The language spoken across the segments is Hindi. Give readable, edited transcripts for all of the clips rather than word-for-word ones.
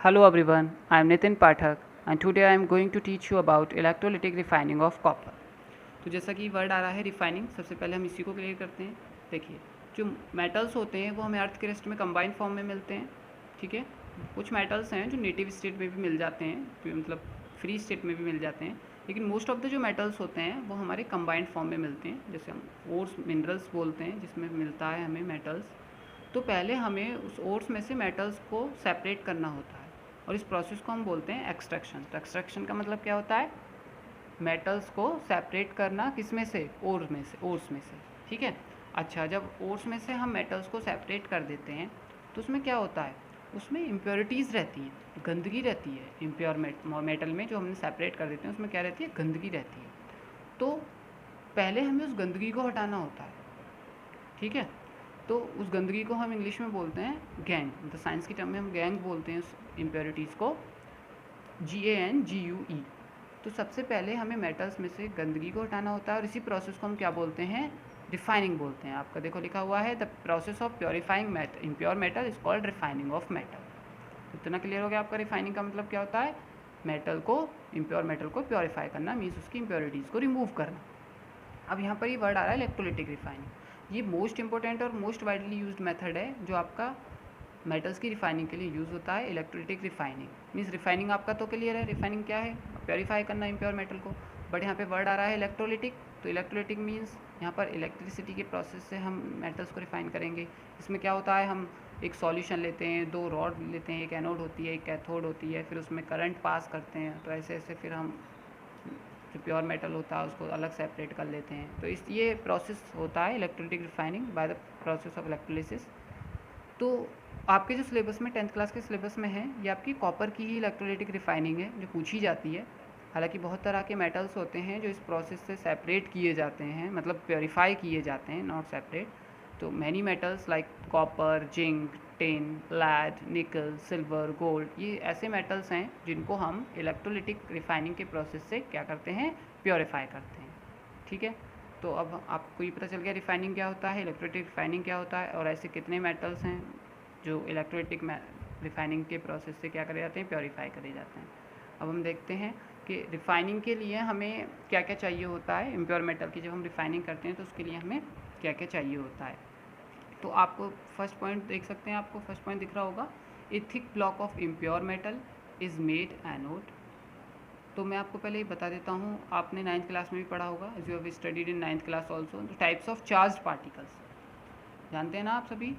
Hello everyone, I am Nitin Pathak and today I am going to teach you about electrolytic refining of copper। तो जैसा कि वर्ड आ रहा है रिफाइनिंग, सबसे पहले हम इसी को क्लियर करते हैं। देखिए, जो मेटल्स होते हैं वो हमें अर्थ के रेस्ट में कंबाइंड फॉर्म में मिलते हैं, ठीक है। कुछ मेटल्स हैं जो नेटिव स्टेट में भी मिल जाते हैं, मतलब फ्री स्टेट में भी मिल जाते हैं, लेकिन मोस्ट ऑफ द जो मेटल्स होते हैं वो हमारे कंबाइंड फॉर्म में मिलते हैं, जैसे हम ओर्स मिनरल्स बोलते हैं जिसमें मिलता है हमें मेटल्स। तो पहले हमें उस ओर्स में से मेटल्स को सेपरेट करना होता है और इस प्रोसेस को हम बोलते हैं एक्सट्रैक्शन। तो एक्सट्रैक्शन का मतलब क्या होता है? मेटल्स को सेपरेट करना, किस में से? ओर्स में से, ठीक है। अच्छा, जब ओर्स में से हम मेटल्स को सेपरेट कर देते हैं तो उसमें क्या होता है? उसमें इम्प्योरिटीज़ रहती हैं, गंदगी रहती है। इम्प्योर मेटल में जो हम सेपरेट कर देते हैं उसमें क्या रहती है? गंदगी रहती है। तो पहले हमें उस गंदगी को हटाना होता है, ठीक है। तो उस गंदगी को हम इंग्लिश में बोलते हैं गैंग, मतलब साइंस की टर्म में हम गैंग बोलते हैं उस इम्प्योरिटीज़ को, GANGUE। तो सबसे पहले हमें मेटल्स में से गंदगी को हटाना होता है और इसी प्रोसेस को हम क्या बोलते हैं? रिफाइनिंग बोलते हैं। आपका देखो लिखा हुआ है, the process of purifying impure metal is called refining of metal. इतना क्लियर हो गया आपका रिफाइनिंग का मतलब क्या होता है? मेटल को, इम्प्योर मेटल को प्योरीफाई करना, मीन्स उसकी इम्प्योरिटीज़ को रिमूव करना। अब यहाँ पर ये वर्ड आ रहा है इलेक्ट्रोलिटिक रिफाइनिंग। ये मोस्ट इंपॉर्टेंट और मोस्ट वाइडली यूज्ड मेथड है जो आपका मेटल्स की रिफाइनिंग के लिए यूज़ होता है। इलेक्ट्रोलिटिक रिफाइनिंग मीन्स रिफाइनिंग आपका तो क्लियर है, रिफाइनिंग क्या है? प्योरीफाई करना इम्प्योर मेटल को। बट यहाँ पे वर्ड आ रहा है इलेक्ट्रोलिटिक। तो इलेक्ट्रोलिटिक मीन्स यहाँ पर इलेक्ट्रिसिटी के प्रोसेस से हम मेटल्स को रिफाइन करेंगे। इसमें क्या होता है? हम एक सॉल्यूशन लेते हैं, दो रॉड लेते हैं, एक एनोड होती है, एक कैथोड होती है, फिर उसमें करंट पास करते हैं। तो ऐसे ऐसे फिर हम जो प्योर मेटल होता है उसको अलग सेपरेट कर लेते हैं। तो इस ये प्रोसेस होता है electrolytic refining by the process of electrolysis. तो आपके जो सिलेबस में 10th क्लास के सिलेबस में है, ये आपकी कॉपर की ही इलेक्ट्रोलिटिक रिफाइनिंग है जो पूछी जाती है। हालांकि बहुत तरह के मेटल्स होते हैं जो इस प्रोसेस से सेपरेट किए जाते हैं, मतलब प्योरीफाई किए जाते हैं, नॉट सेपरेट। तो many metals like copper, zinc, tin, lead, nickel, silver, gold, ये ऐसे मेटल्स हैं जिनको हम इलेक्ट्रोलिटिक रिफाइनिंग के प्रोसेस से क्या करते हैं? प्योरीफाई करते हैं, ठीक है। तो अब आपको ये पता चल गया रिफाइनिंग क्या होता है, इलेक्ट्रोलिटिक रिफाइनिंग क्या होता है, और ऐसे कितने मेटल्स हैं जो इलेक्ट्रोलिटिक रिफाइनिंग के प्रोसेस से क्या करे जाते हैं? प्योरीफाई करे जाते हैं। अब हम देखते हैं कि रिफाइनिंग के लिए हमें क्या क्या चाहिए होता है। इम्प्योर मेटल की जब हम रिफाइनिंग करते हैं तो उसके लिए हमें क्या क्या चाहिए होता है। तो आपको फर्स्ट पॉइंट देख सकते हैं, आपको फर्स्ट पॉइंट दिख रहा होगा, ए thick block of impure metal is made anode. तो मैं आपको पहले ही बता देता हूँ, आपने 9th क्लास में भी पढ़ा होगा, as you have studied in 9th class also, the types of charge particles. जानते हैं ना आप सभी?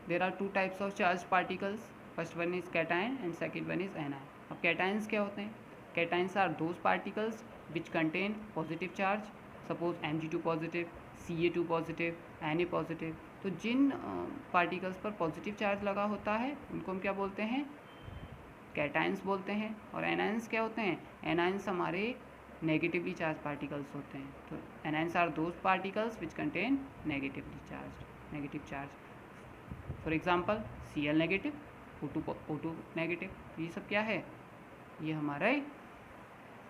There are two types of charge particles, first one is cation and second one is anion. अब कैटायंस क्या होते हैं? Cations are those particles which contain positive charge, suppose Mg2 positive, Ca2 positive, Na positive. तो जिन पार्टिकल्स पर पॉजिटिव चार्ज लगा होता है उनको हम क्या बोलते हैं? कैटायंस बोलते हैं। और एनायंस क्या होते हैं? एनायंस हमारे नेगेटिवली चार्ज पार्टिकल्स होते हैं। तो anions are those particles which contain negative charge. For example Cl negative, O2 negative. ये सब क्या है? ये हमारे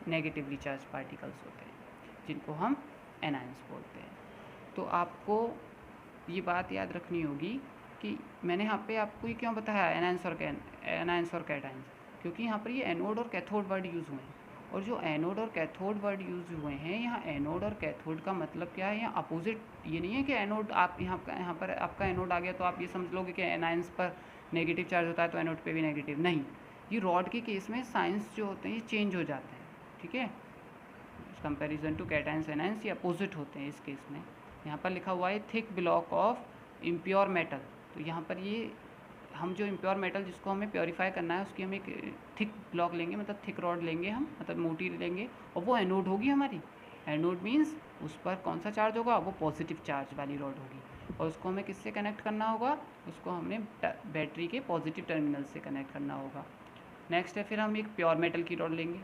नेगेटिवली चार्ज पार्टिकल्स होते हैं जिनको हम एनायंस बोलते हैं। तो आपको ये बात याद रखनी होगी कि मैंने यहाँ पे आपको ये क्यों बताया एनायंस और कैटायंस, क्योंकि यहाँ पर ये एनोड और कैथोड वर्ड यूज़ हुए हैं। और जो एनोड और कैथोड वर्ड यूज़ हुए हैं, यहाँ एनोड और कैथोड का मतलब क्या है? यहाँ अपोजिट, ये नहीं है कि एनोड आप यहाँ पर आपका एनोड आ गया तो आप ये समझ लोगे कि एनायंस पर नेगेटिव चार्ज होता है तो एनोड पे भी नेगेटिव। नहीं, ये रॉड के केस में साइंस जो होते हैं ये चेंज हो जाते हैं, ठीक है। कंपेरिजन टू कैटायंस एनायंस ये अपोजिट होते हैं इस केस में। यहाँ पर लिखा हुआ है thick block of impure metal. तो यहाँ पर ये हम जो इम्प्योर मेटल जिसको हमें प्योरीफाई करना है उसकी हम एक थिक ब्लॉक लेंगे, मतलब थिक रॉड लेंगे हम, मतलब मोटी लेंगे, और वो एनोड होगी हमारी। एनोड मीन्स उस पर कौन सा चार्ज होगा? वो पॉजिटिव चार्ज वाली रॉड होगी। और उसको हमें किससे कनेक्ट करना होगा? उसको हमने बैटरी के पॉजिटिव टर्मिनल से कनेक्ट करना होगा। नेक्स्ट है, फिर हम एक प्योर मेटल की रॉड लेंगे,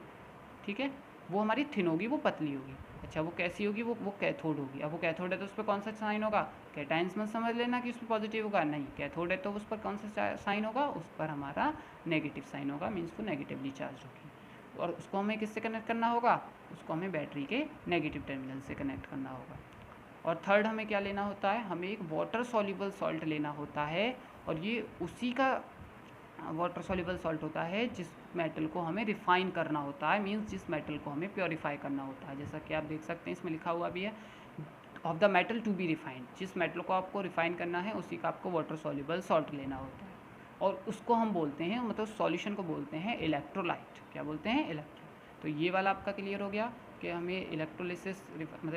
ठीक है। वो हमारी थिन होगी, वो पतली होगी। अच्छा, वो कैसी होगी? वो कैथोड होगी। अब वो कैथोड है तो उस पर कौन सा साइन होगा? कैटायंस मत समझ लेना कि उस पर पॉजिटिव होगा, नहीं, कैथोड है तो उस पर कौन सा साइन होगा? उस पर हमारा नेगेटिव साइन होगा, मीन्स वो नेगेटिवली चार्ज होगी। और उसको हमें किससे कनेक्ट करना होगा? उसको हमें बैटरी के नेगेटिव टर्मिनल से कनेक्ट करना होगा। और थर्ड हमें क्या लेना होता है? हमें एक वाटर सॉल्युबल सॉल्ट लेना होता है, और ये उसी का वाटर सॉल्युबल सॉल्ट होता है जिस मेटल को हमें रिफ़ाइन करना होता है, मींस जिस मेटल को हमें प्योरीफाई करना होता है। जैसा कि आप देख सकते हैं इसमें लिखा हुआ भी है, of the metal to be refined. जिस मेटल को आपको रिफ़ाइन करना है उसी का आपको वाटर सॉल्युबल सॉल्ट लेना होता है, और उसको हम बोलते हैं, मतलब सॉल्यूशन को बोलते हैं इलेक्ट्रोलाइट। क्या बोलते हैं? इलेक्ट्रो। तो ये वाला आपका क्लियर हो गया कि हमें इलेक्ट्रोलिसिस मतलब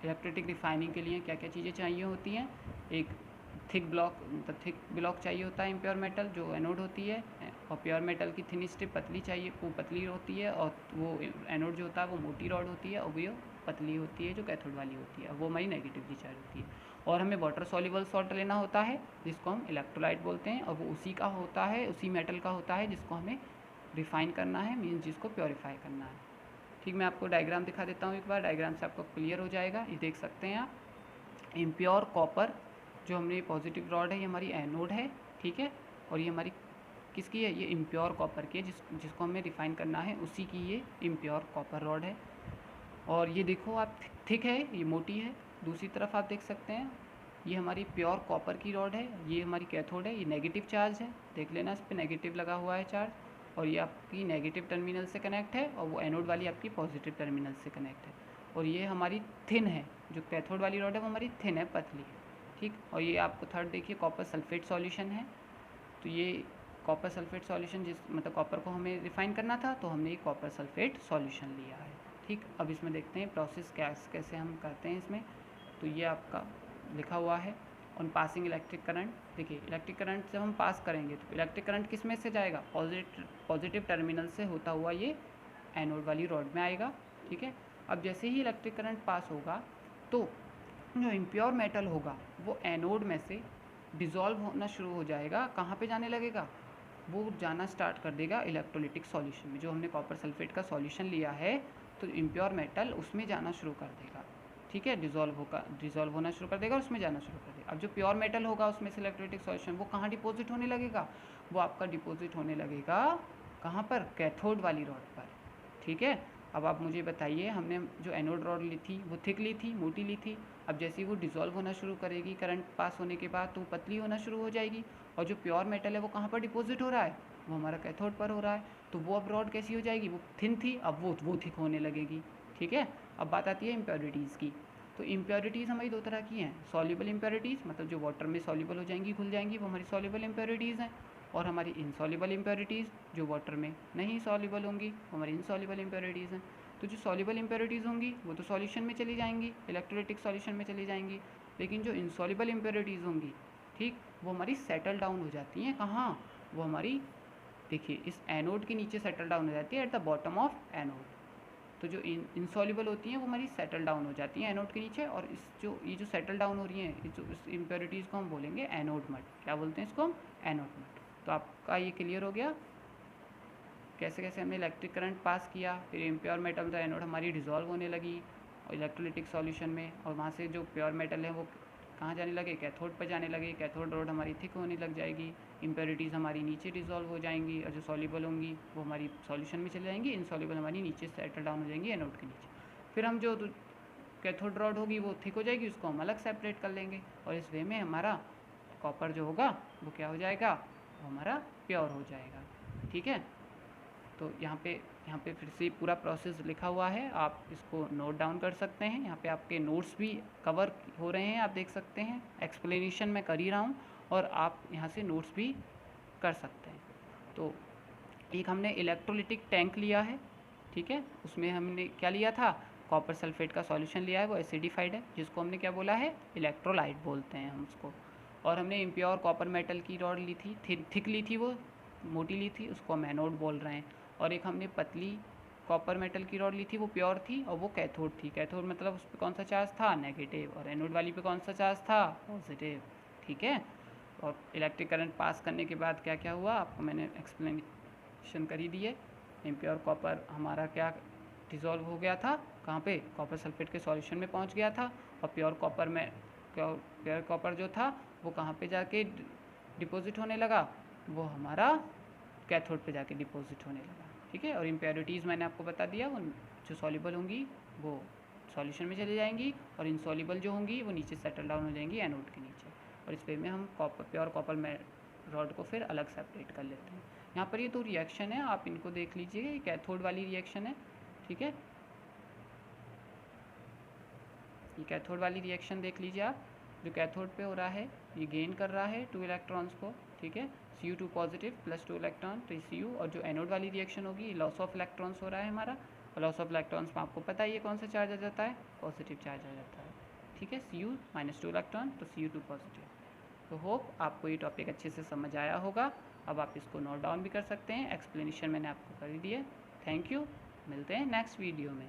इलेक्ट्रिक रिफाइनिंग के लिए क्या क्या चीज़ें चाहिए होती हैं। एक थिक ब्लॉक चाहिए होता है इम्प्योर मेटल जो एनोड होती है, और प्योर मेटल की थिन स्ट्रिप पतली चाहिए, वो पतली होती है, और वो एनोड जो होता है वो मोटी रॉड होती है, और वो पतली होती है जो कैथोड वाली होती है, वो हमारी नेगेटिवली चार्ज होती है। और हमें वाटर सॉल्युबल सॉल्ट लेना होता है जिसको हम इलेक्ट्रोलाइट बोलते हैं, और वो उसी का होता है, उसी मेटल का होता है जिसको हमें रिफ़ाइन करना है, मीन्स जिसको प्योरीफाई करना है। ठीक, मैं आपको डायग्राम दिखा देता हूँ एक बार, डायग्राम से आपको क्लियर हो जाएगा। ये देख सकते हैं आप, इम्प्योर कॉपर जो हमने पॉजिटिव रॉड है ये हमारी एनोड है, ठीक है, और ये हमारी किसकी है? ये इम्प्योर कॉपर की है, जिसको हमें रिफ़ाइन करना है, उसी की ये इम्प्योर कॉपर रॉड है। और ये देखो आप, थिक है, ये मोटी है। दूसरी तरफ आप देख सकते हैं ये हमारी प्योर कॉपर की रॉड है, ये हमारी कैथोड है, ये नेगेटिव चार्ज है, देख लेना इस पर नेगेटिव लगा हुआ है चार्ज, और ये आपकी नेगेटिव टर्मिनल से कनेक्ट है, और वो एनोड वाली आपकी पॉजिटिव टर्मिनल से कनेक्ट है। और ये हमारी थिन है, जो कैथोड वाली रॉड है वो हमारी थिन है, पतली है, ठीक। और ये आपको थर्ड देखिए कॉपर सल्फेट सॉल्यूशन है। तो ये कॉपर सल्फेट सॉल्यूशन, जिस मतलब कॉपर को हमें रिफ़ाइन करना था तो हमने ये कॉपर सल्फेट सॉल्यूशन लिया है, ठीक। अब इसमें देखते हैं प्रोसेस कैसे हम करते हैं इसमें। तो ये आपका लिखा हुआ है ऑन पासिंग इलेक्ट्रिक करंट। देखिए इलेक्ट्रिक करंट जब हम पास करेंगे तो इलेक्ट्रिक करंट किस में से जाएगा? पॉजिटिव टर्मिनल से होता हुआ ये एनोड वाली रॉड में आएगा, ठीक है। अब जैसे ही इलेक्ट्रिक करंट पास होगा तो जो इम्प्योर मेटल होगा वो एनोड में से डिज़ोल्व होना शुरू हो जाएगा। कहाँ पे जाने लगेगा? वो जाना स्टार्ट कर देगा इलेक्ट्रोलिटिक सॉल्यूशन में। जो हमने कॉपर सल्फेट का सॉल्यूशन लिया है तो इम्प्योर मेटल उसमें जाना शुरू कर देगा, ठीक है, डिज़ोल्व होना शुरू कर देगा, उसमें जाना शुरू कर देगा। अब जो प्योर मेटल होगा उसमें से इलेक्ट्रोलिटिक सॉल्यूशन वो कहाँ डिपॉजिट होने लगेगा? वो आपका डिपॉजिट होने लगेगा कहाँ पर? कैथोड वाली रॉड पर, ठीक है। अब आप मुझे बताइए, हमने जो एनोड रॉड ली थी वो थिक ली थी, मोटी ली थी। अब जैसे ही वो डिज़ोल्व होना शुरू करेगी करंट पास होने के बाद तो वो पतली होना शुरू हो जाएगी, और जो प्योर मेटल है वो कहाँ पर डिपॉजिट हो रहा है? वो हमारा कैथोड पर हो रहा है। तो वो अब रॉड कैसी हो जाएगी? वो थिन थी, अब वो थिक होने लगेगी, ठीक है। अब बात आती है इम्प्योरिटीज़ की। तो इम्प्योरिटीज़ हमारी दो तरह की हैं, सॉल्युबल इम्प्योरिटीज़, मतलब जो वाटर में सॉल्युबल हो जाएंगी, घुल जाएंगी, वो हमारी सॉल्युबल इम्प्योरिटीज़ हैं। और हमारी इनसॉल्युबल इम्प्योरिटीज़ जो वाटर में नहीं सॉल्युबल होंगी, वो हमारी इनसॉल्युबल इम्प्योरिटीज़ हैं। तो जो सॉल्युबल इम्प्योरिटीज़ होंगी वो तो सॉल्यूशन में चली जाएंगी, इलेक्ट्रोलिटिक सॉल्यूशन में चली जाएंगी। लेकिन जो इनसॉल्युबल इम्प्योरिटीज़ होंगी, ठीक, वो हमारी सेटल डाउन हो जाती हैं। कहाँ? वो हमारी, देखिए, इस एनोड के नीचे सेटल डाउन हो जाती है, at the bottom of anode. तो जो इनसॉल्युबल होती हैं वो हमारी सेटल डाउन हो जाती हैं एनोड के नीचे, और ये जो सेटल डाउन हो रही हैं इस इम्प्योरिटीज़ को हम बोलेंगे एनोड मड। क्या बोलते हैं इसको हम? Anode mud. तो आपका ये क्लियर हो गया कैसे कैसे हमने इलेक्ट्रिक करंट पास किया, फिर इम्प्योर मेटल तो एनोड हमारी डिज़ोल्व होने लगी और इलेक्ट्रोलिटिक सॉल्यूशन में, और वहाँ से जो प्योर मेटल है वो कहाँ जाने लगे? कैथोड पर जाने लगे। कैथोड रोड हमारी थिक होने लग जाएगी, इम्प्योरिटीज़ हमारी नीचे डिज़ोल्व हो जाएंगी, और जो सॉल्युबल होंगी वो हमारी सॉल्यूशन में चले जाएंगी, इनसॉल्युबल हमारी नीचे सेटल डाउन हो जाएंगी एनोड के नीचे। फिर हम जो कैथोड रॉड होगी वो थिक हो जाएगी, उसको हम अलग सेपरेट कर लेंगे, और इस वे में हमारा कॉपर जो होगा वो क्या हो जाएगा? वो हमारा प्योर हो जाएगा, ठीक है। तो यहाँ पे फिर से पूरा प्रोसेस लिखा हुआ है, आप इसको नोट डाउन कर सकते हैं। यहाँ पे आपके नोट्स भी कवर हो रहे हैं, आप देख सकते हैं, एक्सप्लेनेशन मैं कर ही रहा हूँ, और आप यहाँ से नोट्स भी कर सकते हैं। तो एक हमने इलेक्ट्रोलिटिक टैंक लिया है, ठीक है, उसमें हमने क्या लिया था? कॉपर सल्फेट का सॉल्यूशन लिया है, वो एसिडिफाइड है, जिसको हमने क्या बोला है? इलेक्ट्रोलाइट बोलते हैं हम उसको। और हमने इम्प्योर कॉपर मेटल की रॉड ली थी, थिक ली थी, वो मोटी ली थी, उसको हम एनोड बोल रहे हैं। और एक हमने पतली कॉपर मेटल की रॉड ली थी, वो प्योर थी, और वो कैथोड थी। कैथोड मतलब उस पर कौन सा चार्ज था? नेगेटिव। और एनोड वाली पे कौन सा चार्ज था? पॉजिटिव, ठीक है। और इलेक्ट्रिक करंट पास करने के बाद क्या क्या हुआ आपको मैंने एक्सप्लेनेशन कर ही दी है। इम्प्योर कॉपर हमारा क्या डिज़ोल्व हो गया था, कहाँ पे? कॉपर सल्फेट के सॉल्यूशन में पहुँच गया था। और प्योर कॉपर जो था वो कहाँ पे जाके डिपॉजिट होने लगा? वो हमारा कैथोड पे जाके डिपॉजिट होने लगा, ठीक है। और इम्प्योरिटीज़ मैंने आपको बता दिया, वो जो सॉल्युबल होंगी वो सॉल्यूशन में चली जाएंगी, और इनसॉल्युबल जो होंगी वो नीचे सेटल डाउन हो जाएंगी एनोड के नीचे। और इस वे में हम प्योर कॉपर में रॉड को फिर अलग सेपरेट कर लेते हैं। यहाँ पर ये दो रिएक्शन है, आप इनको देख लीजिए, ये कैथोड वाली रिएक्शन है, ठीक है। ये कैथोड वाली रिएक्शन देख लीजिए आप, जो कैथोड पे हो रहा है ये गेन कर रहा है 2 इलेक्ट्रॉन्स को, ठीक है, Cu2 पॉजिटिव प्लस 2 इलेक्ट्रॉन, तो Cu। और जो एनोड वाली रिएक्शन होगी, लॉस ऑफ इलेक्ट्रॉन्स हो रहा है हमारा, और लॉस ऑफ इलेक्ट्रॉन्स में आपको पता है ये कौन सा चार्ज आ जाता है, पॉजिटिव चार्ज आ जाता है, ठीक है, Cu माइनस 2 इलेक्ट्रॉन, तो Cu2 पॉजिटिव। तो होप आपको ये टॉपिक अच्छे से समझ आया होगा। अब आप इसको नोट डाउन भी कर सकते हैं, एक्सप्लेनेशन मैंने आपको कर दी है। थैंक यू, मिलते हैं नेक्स्ट वीडियो में।